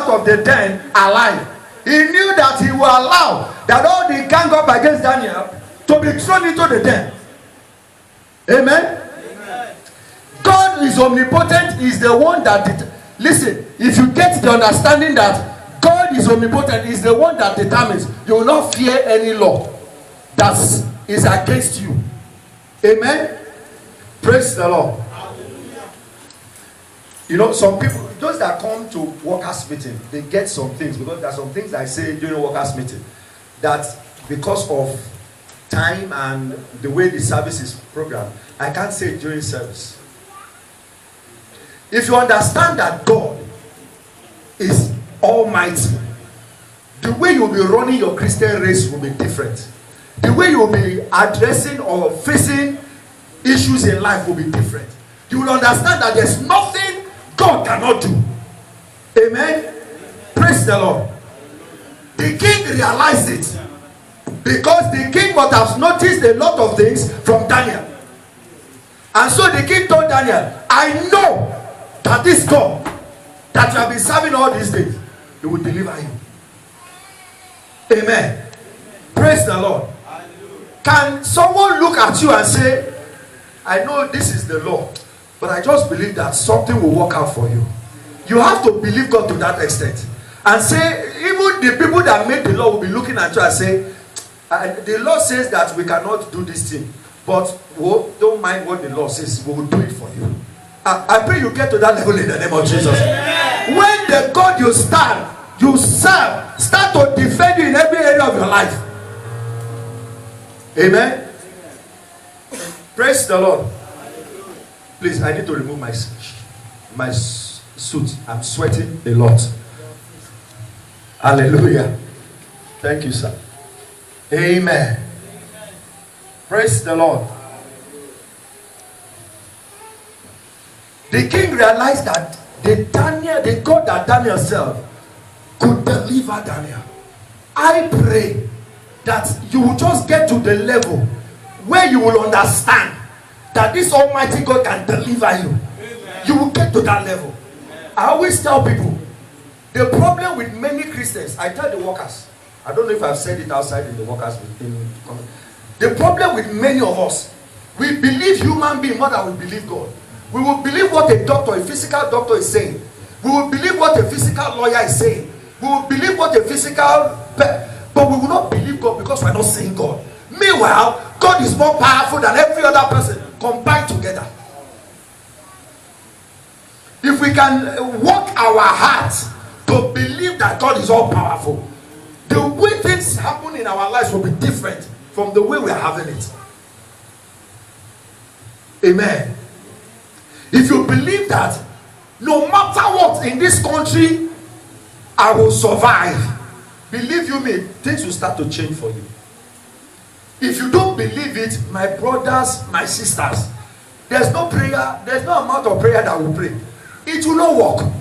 out of the den alive. He knew that he will allow that all the gang up against Daniel to be thrown into the den. Amen? God is omnipotent. Is the one that listen, if you get the understanding that God is omnipotent, is the one that determines, you will not fear any law that is against you. Amen? Praise the Lord. You know, some people, those that come to workers' meeting, they get some things, because there are some things I say during workers' meeting that because of time and the way the service is programmed, I can't say it during service. If you understand that God is almighty, the way you'll be running your Christian race will be different. The way you'll be addressing or facing issues in life will be different. You will understand that there's nothing God cannot do. Amen. Praise the Lord. The king realized it, because the king must have noticed a lot of things from Daniel. And so the king told Daniel, I know that this God that you have been serving all these days, he will deliver you. Amen. Praise the Lord. Can someone look at you and say, I know this is the law, but I just believe that something will work out for you? You have to believe God to that extent. And say, even the people that made the law will be looking at you and say, the law says that we cannot do this thing, but don't mind what the law says, we will do it for you. I pray you get to that level in the name of Jesus. When the God you serve, start to defend you in every area of your life. Amen. Praise the Lord. Please, I need to remove my suit. I'm sweating a lot. Hallelujah. Thank you, sir. Amen. Praise the Lord. The king realized that the God that Daniel served could deliver Daniel. I pray that you will just get to the level where you will understand that this Almighty God can deliver you. Amen. You will get to that level. Amen. I always tell people, the problem with many Christians, I tell the workers, I don't know if I've said it outside in the workers meeting. The problem with many of us, we believe human being more than we believe God. We will believe what a doctor, a physical doctor is saying. We will believe what a physical lawyer is saying. We will believe what a physical, but we will not believe God because we are not seeing God. Meanwhile, God is more powerful than every other person combined together. If we can work our hearts to believe that God is all powerful, the way things happen in our lives will be different from the way we are having it. Amen. If you believe that no matter what in this country, I will survive, believe you me, things will start to change for you. If you don't believe it, my brothers, my sisters, there's no prayer, there's no amount of prayer that will pray. It will not work.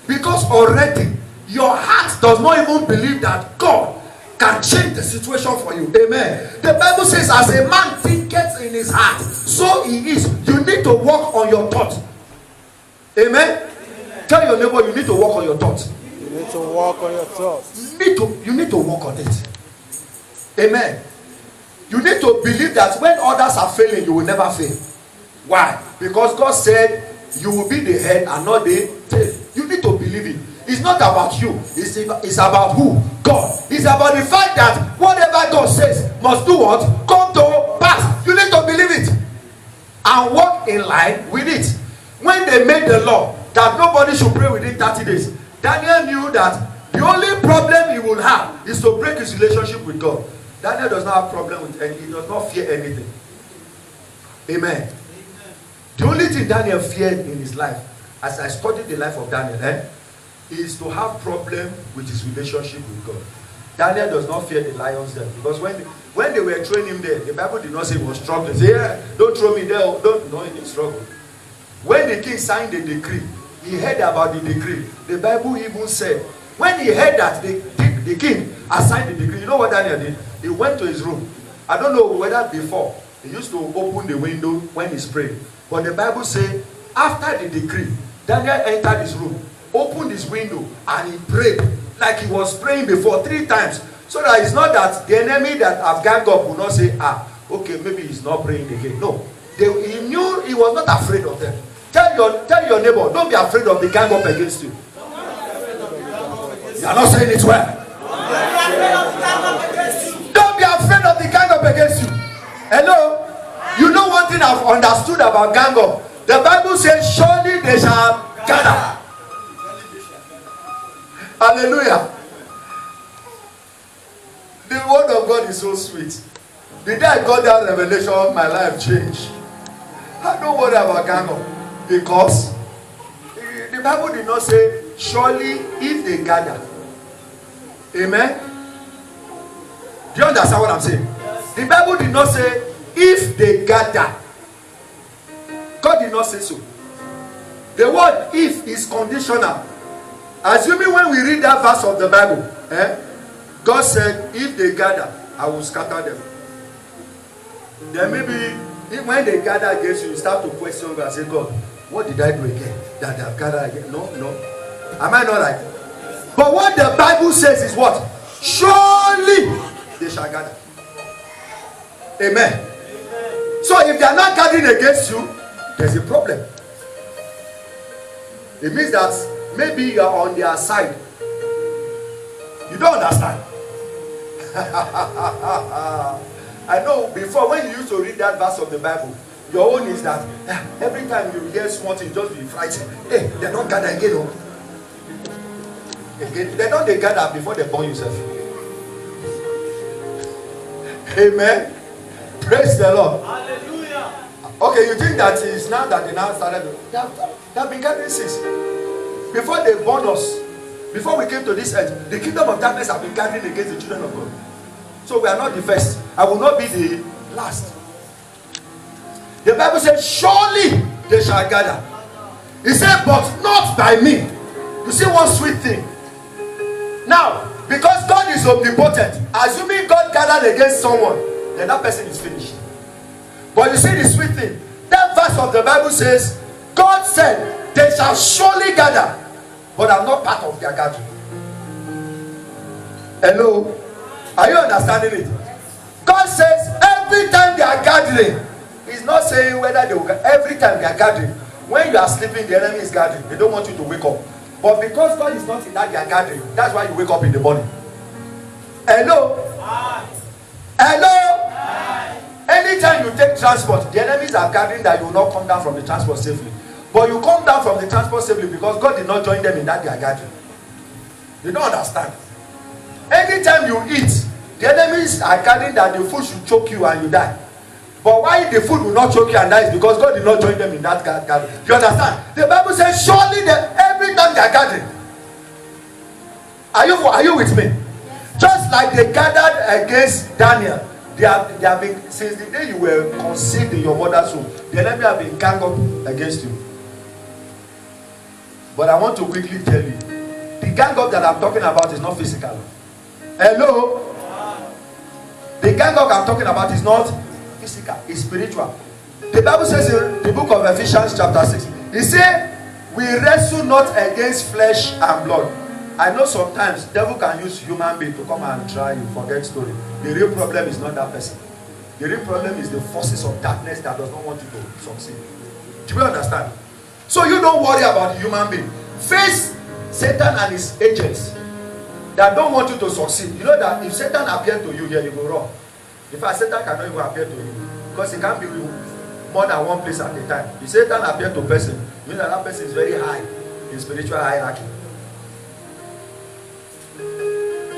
Because already your heart does not even believe that God can change the situation for you. Amen. The Bible says, as a man thinketh in his heart, so he is. You need to work on your thoughts. Amen. Tell your neighbor, you need to work on your thoughts. You need to work on your thoughts. You need to work on it. Amen. You need to believe that when others are failing, you will never fail. Why? Because God said you will be the head and not the tail. You need to believe it. It's not about you. It's about who? God. It's about the fact that whatever God says must do what? Come to pass. You need to believe it and walk in line with it. When they made the law that nobody should pray within 30 days, Daniel knew that the only problem he would have is to break his relationship with God. Daniel does not have problem with anything. He does not fear anything. Amen. The only thing Daniel feared in his life, as I studied the life of Daniel, is to have problem with his relationship with God. Daniel does not fear the lions there, because when they were throwing him there, the Bible did not say he was struggling. Say, yeah, don't throw me there. No, he didn't struggle. When the king signed the decree, he heard about the decree. The Bible even said, when he heard that the king had signed the decree, you know what Daniel did? He went to his room. I don't know whether before he used to open the window when he's praying, but the Bible says after the decree, Daniel entered his room. opened his window and he prayed like he was praying before 3 times. So that it's not that the enemy that have ganged up will not say, okay, maybe he's not praying again. No. He knew he was not afraid of them. Tell your neighbor, don't be afraid of the gang up against you. You are not saying it well. Don't be afraid of the gang up against you. Hello? You know one thing I've understood about gang up. The Bible says, surely they shall gather. Hallelujah. The word of God is so sweet. The day I got that revelation, my life changed. I don't worry about gang up. Because the Bible did not say, surely if they gather. Amen? Do you understand what I'm saying? The Bible did not say, if they gather. God did not say so. The word if is conditional. Assuming when we read that verse of the Bible, God said, if they gather, I will scatter them. Then maybe when they gather against you, you start to question God and say, God, what did I do again? That they have gathered again? No. Am I not right? But what the Bible says is what? Surely they shall gather. Amen. So if they are not gathering against you, there's a problem. It means that maybe you are on their side. You don't understand. I know before, when you used to read that verse of the Bible, your own is that every time you hear something, just be frightened. Hey, they don't gather again. Oh. Again, they don't gather before they burn yourself. Amen. Praise the Lord. Hallelujah. Okay, you think that is now that they now started? They have been gathering since. Before they born us, before we came to this earth, the kingdom of darkness have been gathering against the children of God. So we are not the first. I will not be the last. The Bible says, surely they shall gather. He said, but not by me. You see one sweet thing. Now, because God is omnipotent, assuming God gathered against someone, then that person is finished. But you see the sweet thing. That verse of the Bible says, God said, they shall surely gather, but I'm not part of their gathering. Hello? Are you understanding it? God says, every time they are gathering, He's not saying whether they will gather. Every time they are gathering, when you are sleeping, the enemy is gathering. They don't want you to wake up. But because God is not in that they are gathering, that's why you wake up in the morning. Hello? Hello? Anytime you take transport, the enemies are gathering that you will not come down from the transport safely. But you come down from the transport safely because God did not join them in that they are gathering. You don't understand. Anytime you eat, the enemies are gathering that the food should choke you and you die. But why the food will not choke you and die is because God did not join them in that gathering. You understand? The Bible says, surely every time they are gathering. Are you with me? Just like they gathered against Daniel. They have been, since the day you were conceived in your mother's womb, the enemy have been ganged up against you. But I want to quickly tell you, the gang up that I'm talking about is not physical. Hello? The gang up I'm talking about is not physical, it's spiritual. The Bible says in the book of Ephesians chapter 6, it says, we wrestle not against flesh and blood. I know sometimes devil can use human being to come and try you, forget story. The real problem is not that person. The real problem is the forces of darkness that does not want you to succeed. Do you understand? So you don't worry about the human being. Face Satan and his agents that don't want you to succeed. You know that if Satan appears to you here, you go wrong. In fact, Satan cannot even appear to you because he can't be more than one place at a time. If Satan appears to a person, you know that person is very high in spiritual hierarchy.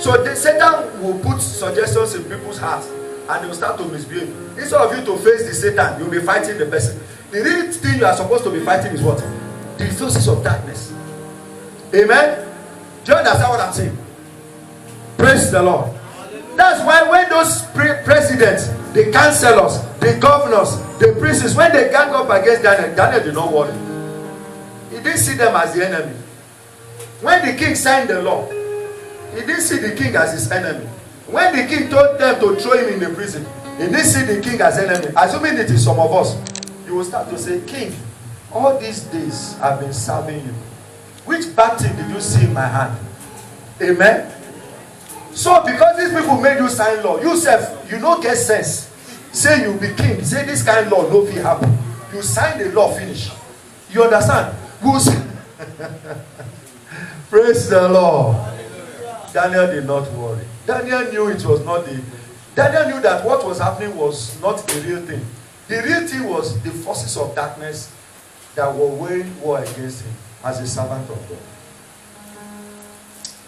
So Satan will put suggestions in people's hearts and they will start to misbehave. Instead of you to face the Satan, you will be fighting the person. The real thing you are supposed to be fighting is what? The forces of darkness. Amen? Do you understand what I'm saying? Praise the Lord. That's why when those presidents, the councillors, the governors, the princes, when they gang up against Daniel, Daniel did not worry. He didn't see them as the enemy. When the king signed the law, he didn't see the king as his enemy. When the king told them to throw him in the prison, he didn't see the king as enemy. Assuming it is some of us, you will start to say, King, all these days I've been serving you. Which bad thing did you see in my hand? Amen. So because these people made you sign law, you self, you don't get sense. Say you be king. Say this kind of law no fit happen. You sign the law, finish. You understand? Praise the Lord. Daniel did not worry. Daniel knew it was not the. Daniel knew that what was happening was not the real thing. The real thing was the forces of darkness that were waging war against him as a servant of God.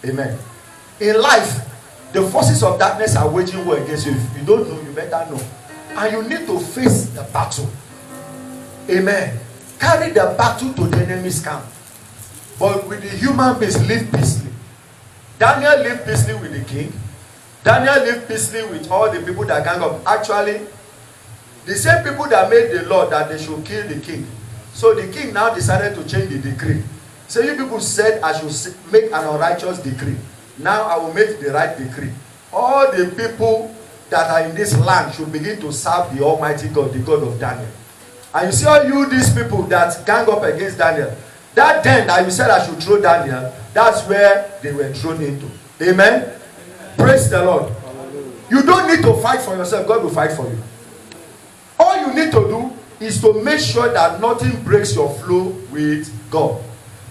Amen. In life, the forces of darkness are waging war against you. If you don't know, you better know. And you need to face the battle. Amen. Carry the battle to the enemy's camp. But with the human beings, live peacefully. Daniel lived peacefully with the king. Daniel lived peacefully with all the people that gang up. Actually, the same people that made the law that they should kill the king. So the king now decided to change the decree. So you people said I should make an unrighteous decree. Now I will make the right decree. All the people that are in this land should begin to serve the Almighty God, the God of Daniel. And you see all you these people that gang up against Daniel, that den that you said I should throw Daniel, that's where they were thrown into. Amen? Praise the Lord. You don't need to fight for yourself. God will fight for you. All you need to do is to make sure that nothing breaks your flow with God.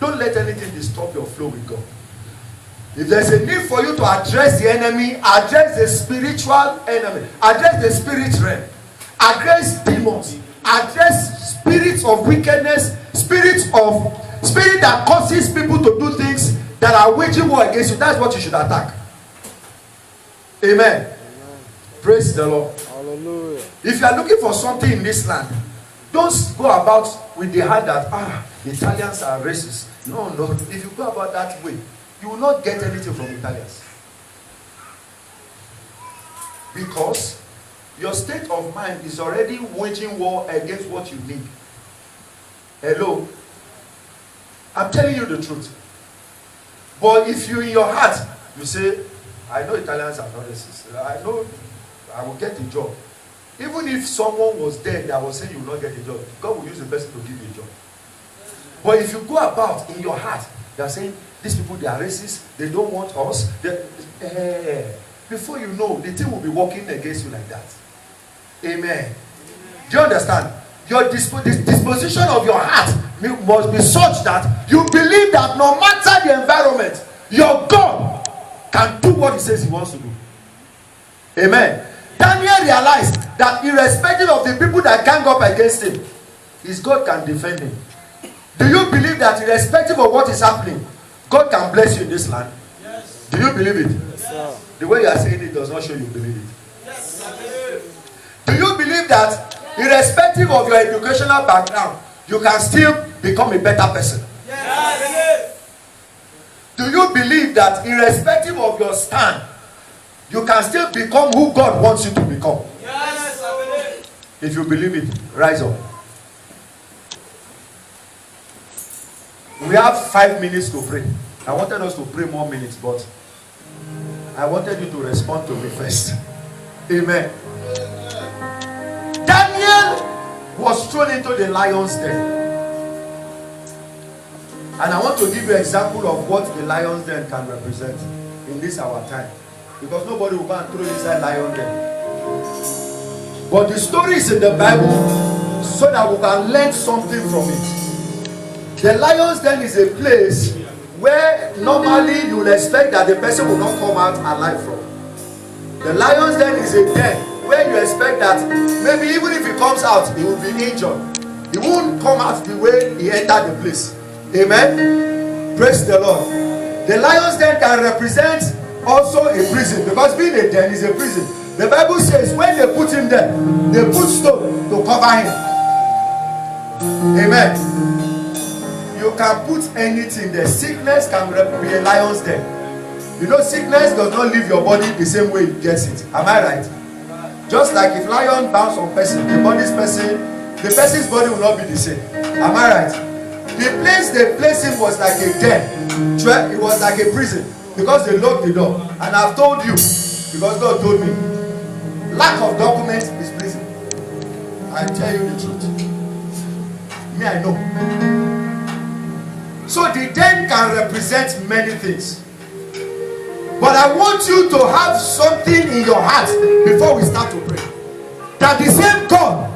Don't let anything disturb your flow with God. If there's a need for you to address the enemy, address the spiritual enemy, address the spirit realm, address demons, address spirits of wickedness, spirit that causes people to do things that are waging war against you. That's what you should attack. Amen. Praise the Lord. Hallelujah. If you are looking for something in this land, don't go about with the heart that the Italians are racist. No. If you go about that way, you will not get anything from Italians. Because your state of mind is already waging war against what you need. Hello? I'm telling you the truth. But if you in your heart, you say, I know Italians are not racist. I know I will get a job. Even if someone was there that was saying you will not get a job, God will use the person to give you a job. But if you go about in your heart, they are saying, these people, they are racist, they don't want us. Before you know, the thing will be working against you like that. Amen. Do you understand? Your disposition of your heart must be such that you believe that no matter the environment, your God can do what he says he wants to do. Amen. Daniel realized that irrespective of the people that gang up against him, his God can defend him. Do you believe that irrespective of what is happening, God can bless you in this land? Yes. Do you believe it? Yes, sir. The way you are saying it does not show you believe it. Yes. Do you believe that irrespective of your educational background, you can still become a better person? Yes. Do you believe that irrespective of your stand, you can still become who God wants you to become? Yes, I believe. If you believe it, rise up. We have 5 minutes to pray. I wanted us to pray more minutes, but I wanted you to respond to me first. Amen. Daniel was thrown into the lion's den. And I want to give you an example of what the lion's den can represent in this our time. Because nobody will go and throw inside lion den. But the story is in the Bible so that we can learn something from it. The lion's den is a place where normally you will expect that the person will not come out alive from. The lion's den is a den where you expect that maybe even if he comes out, he will be injured. He won't come out the way he entered the place. Amen. Praise the Lord. The lion's den can represent also a prison, because being a den is a prison. The Bible says when they put him there, they put stone to cover him. Amen. You can put anything there. Sickness can be a lion's den. You know, sickness does not leave your body the same way it gets it. Am I right? Just like if lion bounce on person, the person's body will not be the same. Am I right? The place they placed him was like a den. It was like a prison, because they locked the door. And I've told you, because God told me, lack of documents is prison. I tell you the truth. Me, I know. So the den can represent many things. But I want you to have something in your heart before we start to pray. That the same God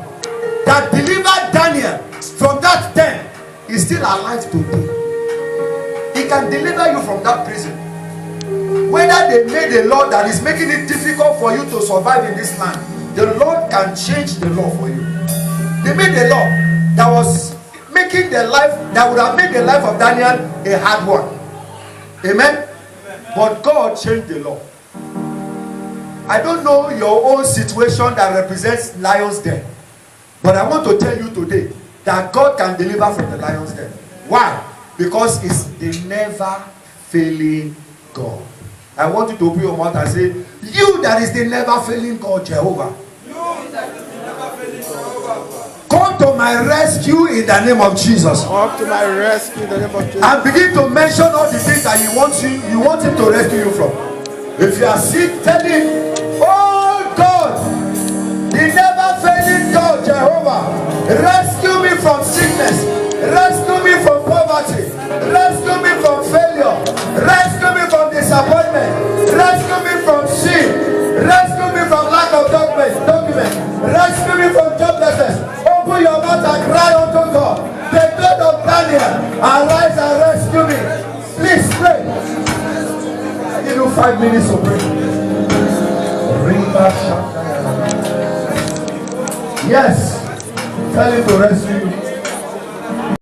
that delivered Daniel from that den is still alive today. He can deliver you from that prison. Whether they made a law that is making it difficult for you to survive in this land, the Lord can change the law for you. They made a law that was making the life, that would have made the life of Daniel a hard one. Amen. But God changed the law. I don't know your own situation that represents lion's den, but I want to tell you today that God can deliver from the lion's den. Why? Because it's the never failing God. I want you to open your mouth and say, you that is the never failing God, Jehovah. Come to my rescue in the name of Jesus. Come to my rescue in the name of Jesus. And begin to mention all the things that you want him to rescue you from. If you are sick, tell him, oh God, the never failing God, Jehovah, rescue me from sickness, rescue me from poverty, rescue me from failure, rescue me from disappointment, rescue me from sin, rescue me from lack of document, rescue me from joblessness. Open your mouth and cry unto God, the God of Daniel, arise and rescue me. Please pray. I give you 5 minutes to pray. Yes, tell him to rescue you.